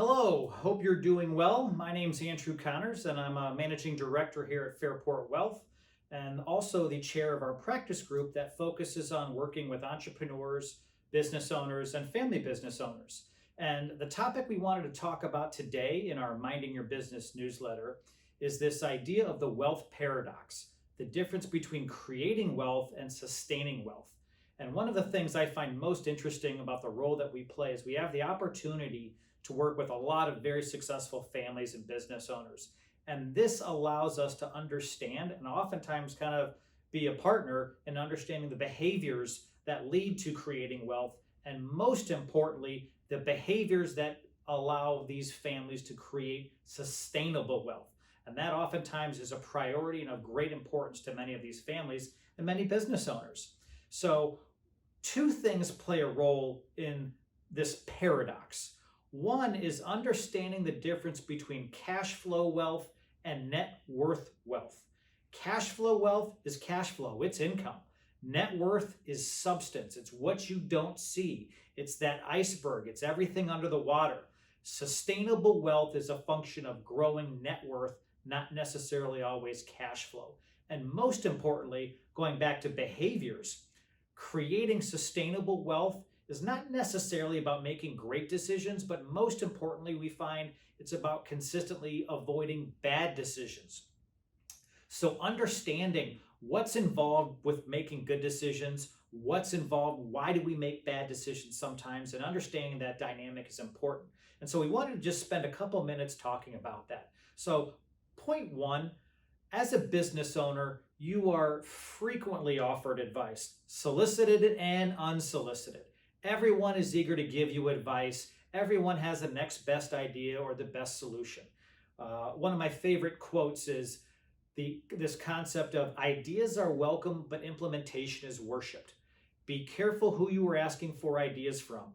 Hello, hope you're doing well. My name's Andrew Connors, and I'm a managing director here at Fairport Wealth, and also the chair of our practice group that focuses on working with entrepreneurs, business owners, and family business owners. And the topic we wanted to talk about today in our Minding Your Business newsletter is this idea of the wealth paradox, the difference between creating wealth and sustaining wealth. And one of the things I find most interesting about the role that we play is we have the opportunity to work with a lot of very successful families and business owners. And this allows us to understand and oftentimes kind of be a partner in understanding the behaviors that lead to creating wealth. And most importantly, the behaviors that allow these families to create sustainable wealth. And that oftentimes is a priority and of great importance to many of these families and many business owners. So two things play a role in this paradox. One is understanding the difference between cash flow wealth and net worth wealth. Cash flow wealth is cash flow, it's income. Net worth is substance, it's what you don't see. It's that iceberg, it's everything under the water. Sustainable wealth is a function of growing net worth, not necessarily always cash flow. And most importantly, going back to behaviors, creating sustainable wealth is not necessarily about making great decisions, but most importantly, we find it's about consistently avoiding bad decisions. So understanding what's involved with making good decisions, what's involved, why do we make bad decisions sometimes, and understanding that dynamic is important. And so we wanted to just spend a couple minutes talking about that. So point one, as a business owner, you are frequently offered advice, solicited and unsolicited. Everyone is eager to give you advice. Everyone has the next best idea or the best solution. One of my favorite quotes is this concept of ideas are welcome, but implementation is worshipped. Be careful who you are asking for ideas from.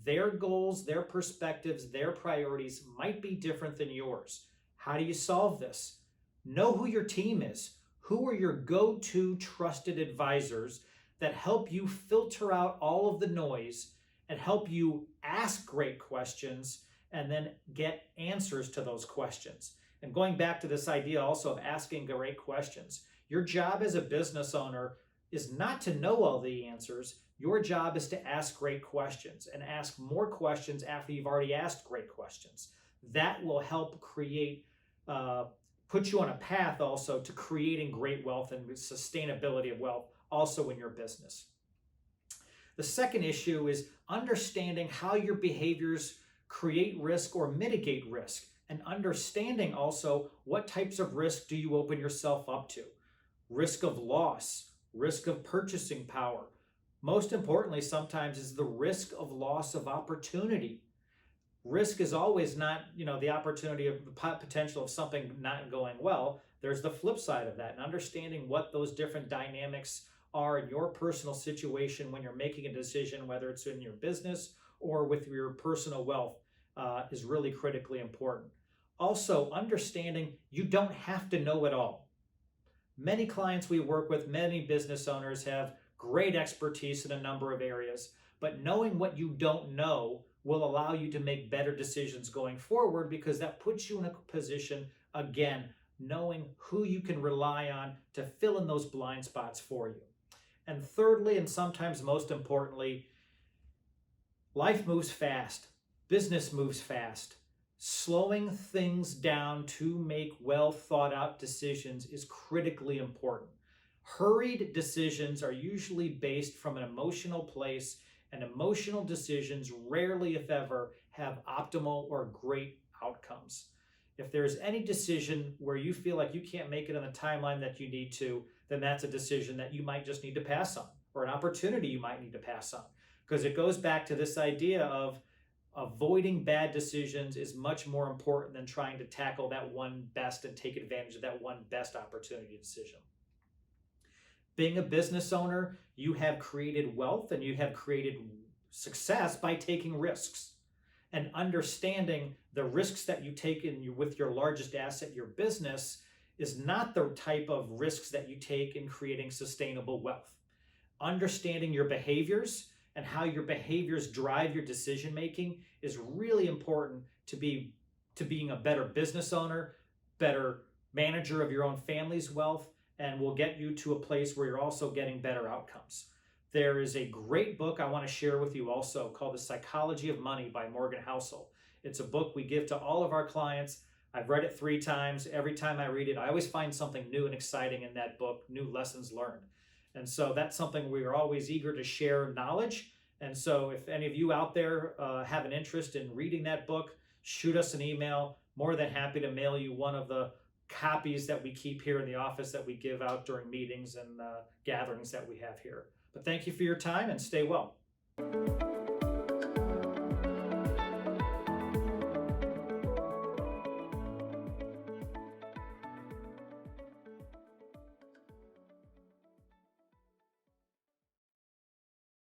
Their goals, their perspectives, their priorities might be different than yours. How do you solve this? Know who your team is. Who are your go-to trusted advisors that help you filter out all of the noise and help you ask great questions and then get answers to those questions. And going back to this idea also of asking great questions, your job as a business owner is not to know all the answers. Your job is to ask great questions and ask more questions after you've already asked great questions. That will help create, put you on a path also to creating great wealth and sustainability of wealth also in your business. The second issue is understanding how your behaviors create risk or mitigate risk, and understanding also what types of risk do you open yourself up to. Risk of loss, risk of purchasing power. Most importantly, sometimes is the risk of loss of opportunity. Risk is always not, the opportunity of the potential of something not going well. There's the flip side of that, and understanding what those different dynamics are in your personal situation when you're making a decision, whether it's in your business or with your personal wealth, is really critically important. Also, understanding you don't have to know it all. Many clients we work with, many business owners have great expertise in a number of areas, but knowing what you don't know will allow you to make better decisions going forward, because that puts you in a position, again, knowing who you can rely on to fill in those blind spots for you. And thirdly, and sometimes most importantly, life moves fast, business moves fast. Slowing things down to make well thought out decisions is critically important. Hurried decisions are usually based from an emotional place, and emotional decisions rarely, if ever, have optimal or great outcomes. If there's any decision where you feel like you can't make it on the timeline that you need to, then that's a decision that you might just need to pass on, or an opportunity you might need to pass on. Because it goes back to this idea of avoiding bad decisions is much more important than trying to tackle that one best and take advantage of that one best opportunity decision. Being a business owner, you have created wealth and you have created success by taking risks. And understanding the risks that you take with your largest asset, your business, is not the type of risks that you take in creating sustainable wealth. Understanding your behaviors and how your behaviors drive your decision making is really important to being a better business owner, better manager of your own family's wealth, and will get you to a place where you're also getting better outcomes. There is a great book I want to share with you also called The Psychology of Money by Morgan Housel. It's a book we give to all of our clients. I've read it 3 times. Every time I read it, I always find something new and exciting in that book, new lessons learned. And so that's something we are always eager to share knowledge. And so if any of you out there have an interest in reading that book, shoot us an email. More than happy to mail you one of the copies that we keep here in the office that we give out during meetings and gatherings that we have here. But thank you for your time and stay well.